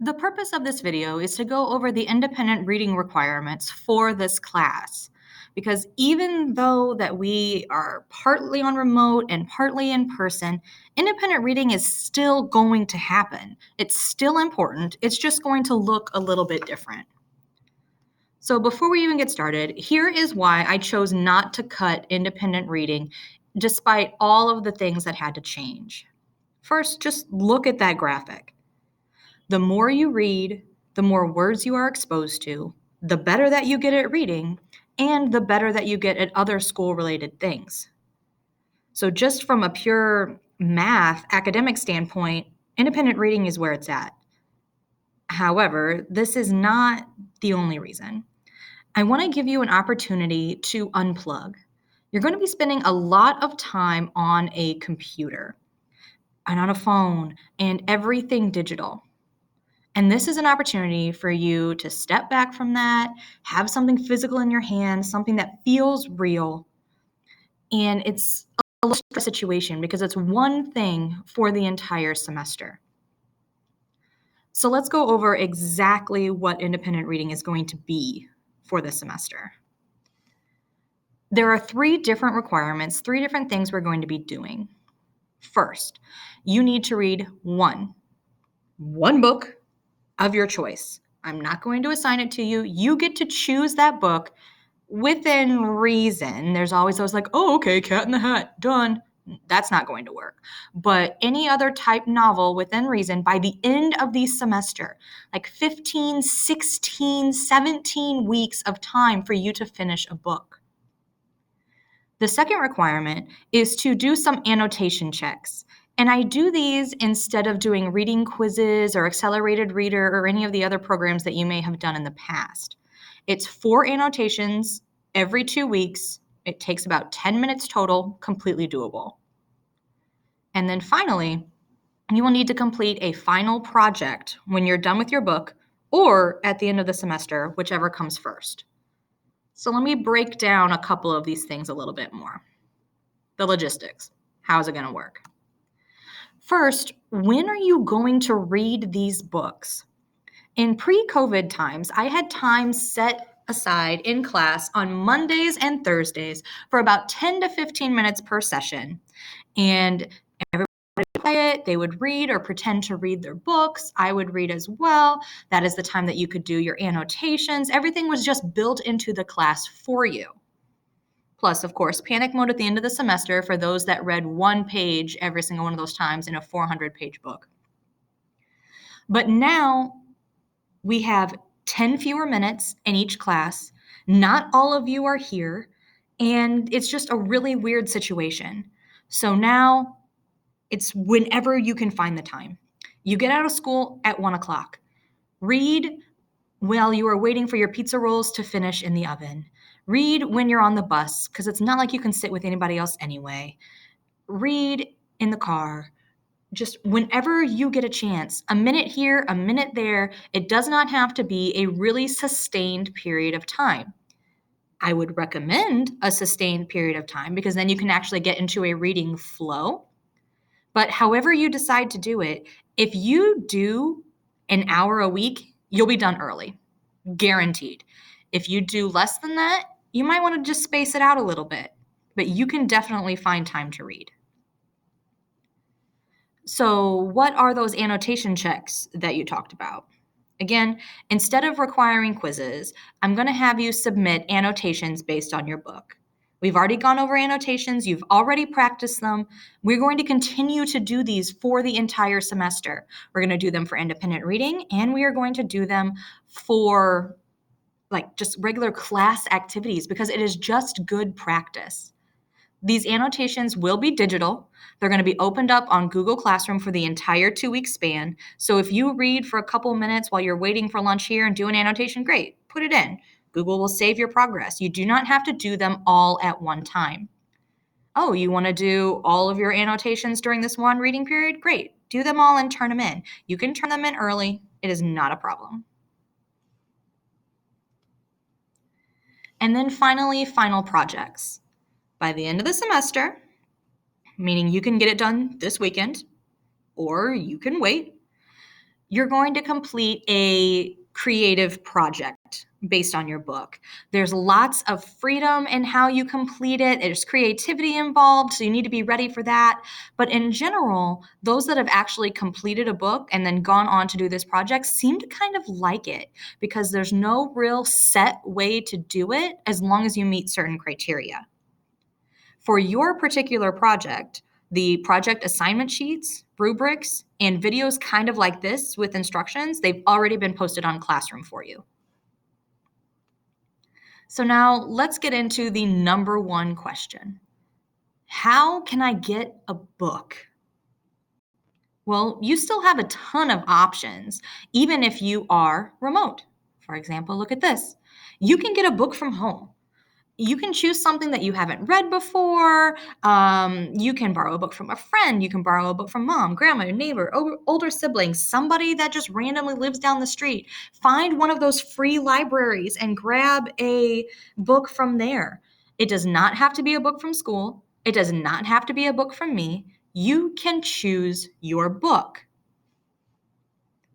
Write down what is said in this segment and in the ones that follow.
The purpose of this video is to go over the independent reading requirements for this class. Because even though that we are partly on remote and partly in person, independent reading is still going to happen. It's still important. It's just going to look a little bit different. So before we even get started, here is why I chose not to cut independent reading despite all of the things that had to change. First, just look at that graphic. The more you read, the more words you are exposed to, the better that you get at reading, and the better that you get at other school-related things. So just from a pure math academic standpoint, independent reading is where it's at. However, this is not the only reason. I want to give you an opportunity to unplug. You're going to be spending a lot of time on a computer and on a phone and everything digital. And this is an opportunity for you to step back from that, have something physical in your hand, something that feels real. And it's a low stress situation because it's one thing for the entire semester. So let's go over exactly what independent reading is going to be for this semester. There are 3 different requirements, 3 different things we're going to be doing. First, you need to read one book of your choice. I'm not going to assign it to you. You get to choose that book within reason. There's always those like, oh, okay, Cat in the Hat, done. That's not going to work. But any other type novel within reason by the end of the semester, like 15, 16, 17 weeks of time for you to finish a book. The second requirement is to do some annotation checks. And I do these instead of doing reading quizzes or accelerated reader or any of the other programs that you may have done in the past. It's 4 annotations every 2 weeks. It takes about 10 minutes total, completely doable. And then finally, you will need to complete a final project when you're done with your book or at the end of the semester, whichever comes first. So let me break down a couple of these things a little bit more. The logistics. How's it going to work? First, when are you going to read these books? In pre-COVID times, I had time set aside in class on Mondays and Thursdays for about 10 to 15 minutes per session. And everybody would play it, they would read or pretend to read their books. I would read as well. That is the time that you could do your annotations. Everything was just built into the class for you. Plus, of course, panic mode at the end of the semester for those that read 1 page every single one of those times in a 400-page book. But now we have 10 fewer minutes in each class. Not all of you are here, and it's just a really weird situation. So now it's whenever you can find the time. You get out of school at 1 o'clock. Read while you are waiting for your pizza rolls to finish in the oven. Read when you're on the bus, because it's not like you can sit with anybody else anyway. Read in the car. Just whenever you get a chance, a minute here, a minute there. It does not have to be a really sustained period of time. I would recommend a sustained period of time because then you can actually get into a reading flow. But however you decide to do it, if you do an hour a week, you'll be done early. Guaranteed. If you do less than that, you might want to just space it out a little bit, but you can definitely find time to read. So, what are those annotation checks that you talked about? Again, instead of requiring quizzes, I'm going to have you submit annotations based on your book. We've already gone over annotations. You've already practiced them. We're going to continue to do these for the entire semester. We're going to do them for independent reading, and we are going to do them for like just regular class activities because it is just good practice. These annotations will be digital. They're going to be opened up on Google Classroom for the entire 2-week span. So if you read for a couple minutes while you're waiting for lunch here and do an annotation, great, put it in. Google will save your progress. You do not have to do them all at one time. Oh, you want to do all of your annotations during this one reading period? Great. Do them all and turn them in. You can turn them in early. It is not a problem. And then finally, final projects. By the end of the semester, meaning you can get it done this weekend, or you can wait, you're going to complete a creative project based on your book. There's lots of freedom in how you complete it. There's creativity involved, so you need to be ready for that. But in general, those that have actually completed a book and then gone on to do this project seem to kind of like it because there's no real set way to do it as long as you meet certain criteria. For your particular project, the project assignment sheets, rubrics, and videos kind of like this with instructions, they've already been posted on Classroom for you. So now let's get into the number one question. How can I get a book? Well, you still have a ton of options, even if you are remote. For example, look at this. You can get a book from home. You can choose something that you haven't read before. You can borrow a book from a friend. You can borrow a book from mom, grandma, neighbor, older siblings, somebody that just randomly lives down the street. Find one of those free libraries and grab a book from there. It does not have to be a book from school. It does not have to be a book from me. You can choose your book.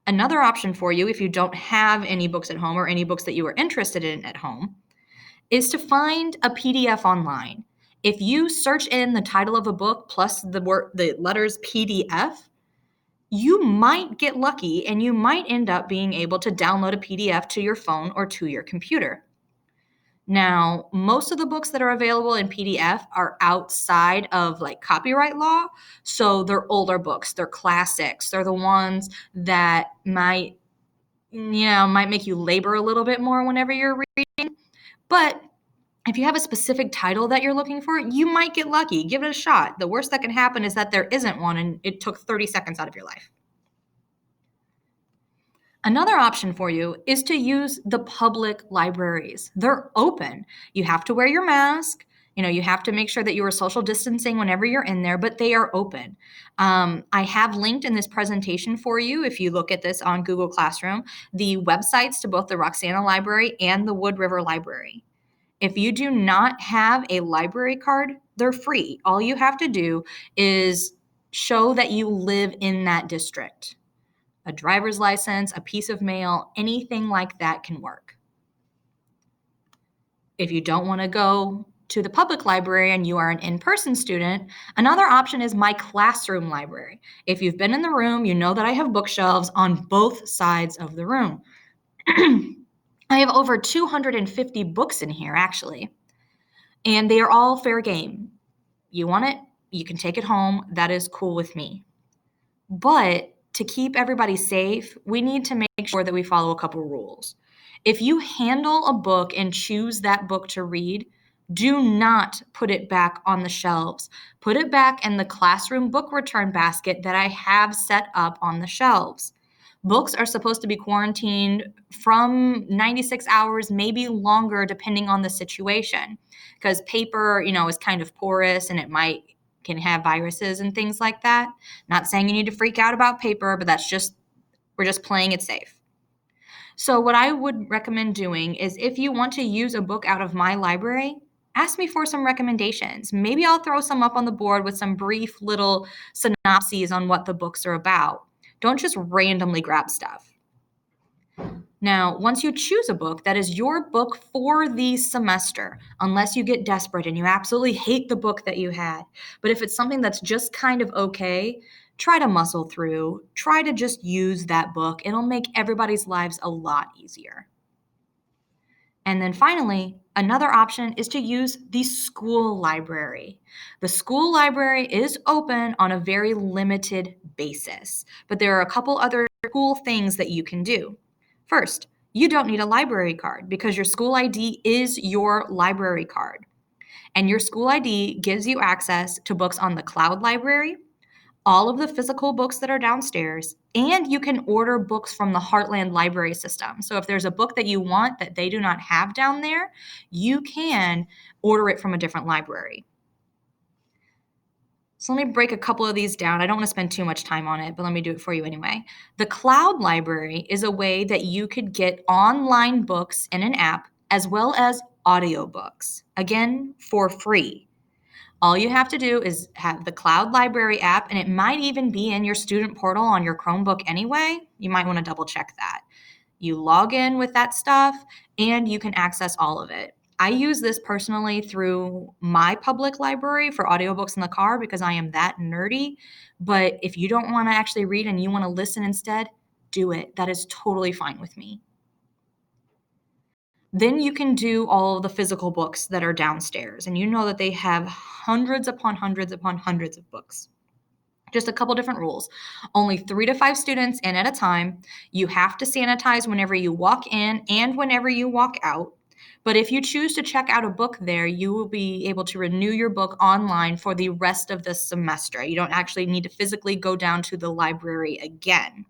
Another option for you, if you don't have any books at home or any books that you are interested in at home, is to find a PDF online. If you search in the title of a book plus the letters PDF, you might get lucky and you might end up being able to download a PDF to your phone or to your computer. Now, most of the books that are available in PDF are outside of like copyright law. So they're older books, they're classics, they're the ones that might make you labor a little bit more whenever you're reading. But if you have a specific title that you're looking for, you might get lucky. Give it a shot. The worst that can happen is that there isn't one and it took 30 seconds out of your life. Another option for you is to use the public libraries. They're open. You have to wear your mask. You have to make sure that you are social distancing whenever you're in there, but they are open. I have linked in this presentation for you, if you look at this on Google Classroom, the websites to both the Roxana Library and the Wood River Library. If you do not have a library card, they're free. All you have to do is show that you live in that district. A driver's license, a piece of mail, anything like that can work. If you don't want to go to the public library and you are an in-person student, another option is my classroom library. If you've been in the room, you know that I have bookshelves on both sides of the room. I have over 250 books in here, actually, and they are all fair game. You want it, you can take it home. That is cool with me. But to keep everybody safe, we need to make sure that we follow a couple rules. If you handle a book and choose that book to read, do not put it back on the shelves. Put it back in the classroom book return basket that I have set up on the shelves. Books are supposed to be quarantined from 96 hours, maybe longer, depending on the situation, because paper, is kind of porous and it can have viruses and things like that. Not saying you need to freak out about paper, but we're just playing it safe. So what I would recommend doing is if you want to use a book out of my library, ask me for some recommendations. Maybe I'll throw some up on the board with some brief little synopses on what the books are about. Don't just randomly grab stuff. Now, once you choose a book, that is your book for the semester, unless you get desperate and you absolutely hate the book that you had. But if it's something that's just kind of okay, try to muscle through. Try to just use that book. It'll make everybody's lives a lot easier. And then finally, another option is to use the school library. The school library is open on a very limited basis, but there are a couple other cool things that you can do. First, you don't need a library card because your school ID is your library card. And your school ID gives you access to books on the cloud library, all of the physical books that are downstairs, and you can order books from the Heartland Library System. So if there's a book that you want that they do not have down there, you can order it from a different library. So let me break a couple of these down. I don't want to spend too much time on it, but let me do it for you anyway. The cloud library is a way that you could get online books in an app as well as audiobooks, again, for free. All you have to do is have the Cloud Library app, and it might even be in your student portal on your Chromebook anyway. You might want to double check that. You log in with that stuff and you can access all of it. I use this personally through my public library for audiobooks in the car because I am that nerdy. But if you don't want to actually read and you want to listen instead, do it. That is totally fine with me. Then you can do all of the physical books that are downstairs, and you know that they have hundreds upon hundreds upon hundreds of books. Just a couple different rules. Only 3 to 5 students in at a time. You have to sanitize whenever you walk in and whenever you walk out. But if you choose to check out a book there, you will be able to renew your book online for the rest of the semester. You don't actually need to physically go down to the library again.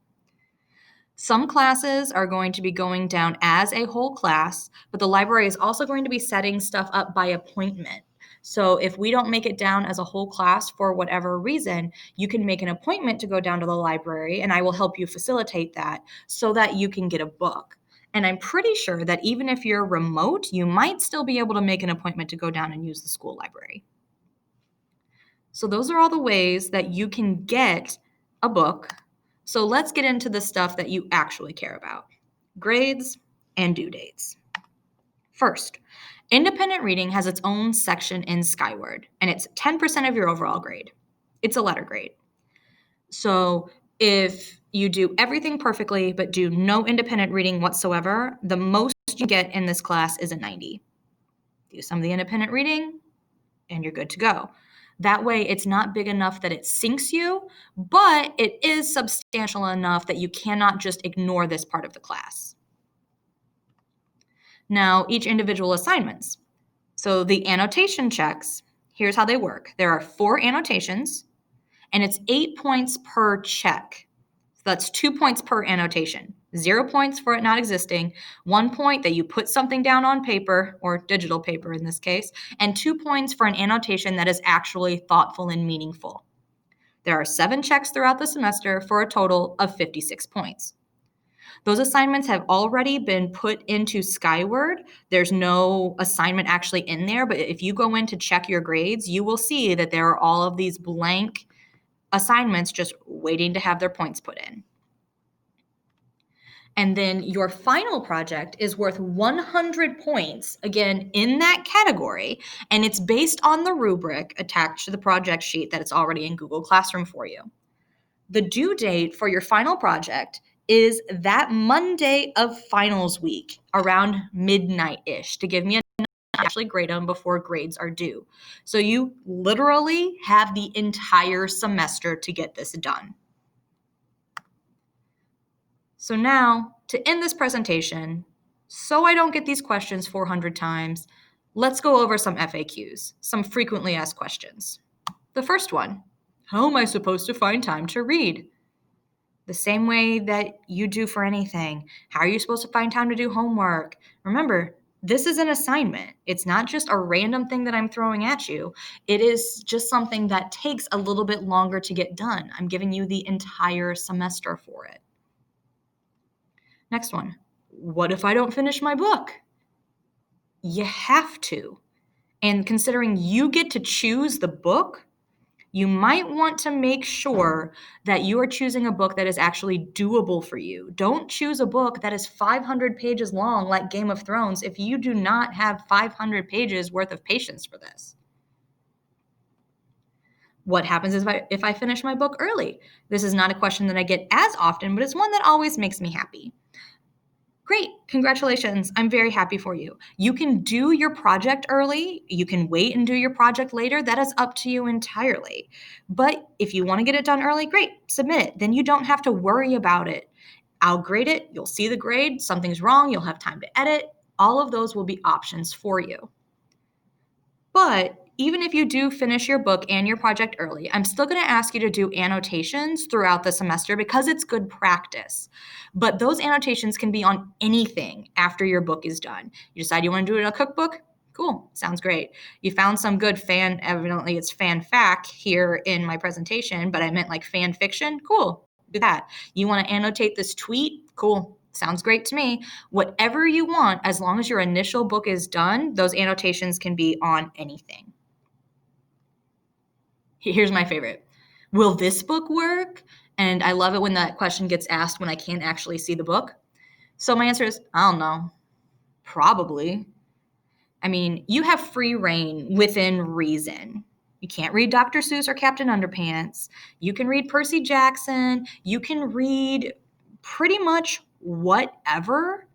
Some classes are going to be going down as a whole class, but the library is also going to be setting stuff up by appointment. So if we don't make it down as a whole class for whatever reason, you can make an appointment to go down to the library, and I will help you facilitate that so that you can get a book. And I'm pretty sure that even if you're remote, you might still be able to make an appointment to go down and use the school library. So those are all the ways that you can get a book. So let's get into the stuff that you actually care about: grades and due dates. First, independent reading has its own section in Skyward, and it's 10% of your overall grade. It's a letter grade. So if you do everything perfectly but do no independent reading whatsoever, the most you get in this class is a 90. Do some of the independent reading, and you're good to go. That way, it's not big enough that it sinks you, but it is substantial enough that you cannot just ignore this part of the class. Now, each individual assignments. So the annotation checks, here's how they work. There are 4 annotations, and it's 8 points per check. So that's 2 points per annotation. 0 points for it not existing, 1 point that you put something down on paper, or digital paper in this case, and 2 points for an annotation that is actually thoughtful and meaningful. There are 7 checks throughout the semester for a total of 56 points. Those assignments have already been put into Skyward. There's no assignment actually in there, but if you go in to check your grades, you will see that there are all of these blank assignments just waiting to have their points put in. And then your final project is worth 100 points, again, in that category, and it's based on the rubric attached to the project sheet that it's already in Google Classroom for you. The due date for your final project is that Monday of finals week, around midnight-ish, to give me a actually grade them before grades are due. So you literally have the entire semester to get this done. So now, to end this presentation, so I don't get these questions 400 times, let's go over some FAQs, some frequently asked questions. The first one, how am I supposed to find time to read? The same way that you do for anything. How are you supposed to find time to do homework? Remember, this is an assignment. It's not just a random thing that I'm throwing at you. It is just something that takes a little bit longer to get done. I'm giving you the entire semester for it. Next one. What if I don't finish my book? You have to. And considering you get to choose the book, you might want to make sure that you are choosing a book that is actually doable for you. Don't choose a book that is 500 pages long like Game of Thrones if you do not have 500 pages worth of patience for this. What happens if I finish my book early? This is not a question that I get as often, but it's one that always makes me happy. Great, congratulations. I'm very happy for you. You can do your project early. You can wait and do your project later. That is up to you entirely. But if you want to get it done early, great, submit it. Then you don't have to worry about it. I'll grade it. You'll see the grade. Something's wrong. You'll have time to edit. All of those will be options for you. But even if you do finish your book and your project early, I'm still going to ask you to do annotations throughout the semester because it's good practice. But those annotations can be on anything after your book is done. You decide you want to do it in a cookbook? Cool, sounds great. You found some good evidently it's fanfic here in my presentation, but I meant like fan fiction? Cool, do that. You want to annotate this tweet? Cool, sounds great to me. Whatever you want, as long as your initial book is done, those annotations can be on anything. Here's my favorite. Will this book work? And I love it when that question gets asked when I can't actually see the book. So my answer is, I don't know. Probably. I mean, you have free reign within reason. You can't read Dr. Seuss or Captain Underpants. You can read Percy Jackson. You can read pretty much whatever.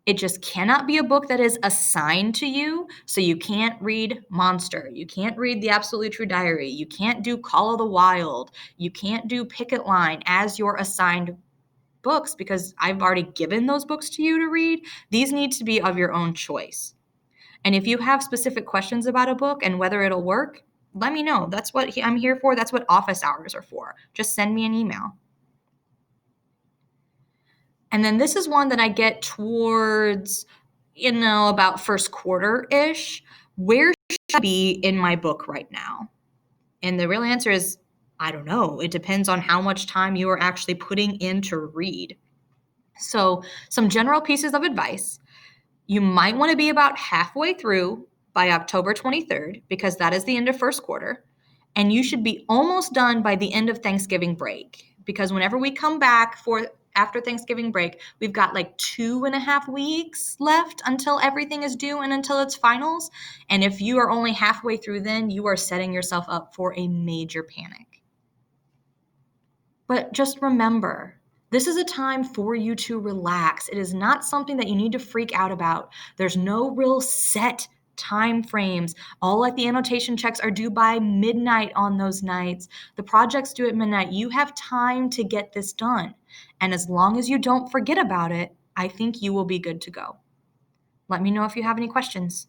It just cannot be a book that is assigned to you. So you can't read Monster. You can't read The Absolutely True Diary. You can't do Call of the Wild. You can't do Picket Line as your assigned books because I've already given those books to you to read. These need to be of your own choice. And if you have specific questions about a book and whether it'll work, let me know. That's what I'm here for. That's what office hours are for. Just send me an email. And then this is one that I get towards, about first quarter-ish. Where should I be in my book right now? And the real answer is, I don't know. It depends on how much time you are actually putting in to read. So, some general pieces of advice. You might want to be about halfway through by October 23rd because that is the end of first quarter. And you should be almost done by the end of Thanksgiving break because whenever we come back for after Thanksgiving break, we've got like 2.5 weeks left until everything is due and until it's finals. And if you are only halfway through, then you are setting yourself up for a major panic. But just remember, this is a time for you to relax. It is not something that you need to freak out about. There's no real set time frames. All like the annotation checks are due by midnight on those nights. The project's due at midnight. You have time to get this done. And as long as you don't forget about it, I think you will be good to go. Let me know if you have any questions.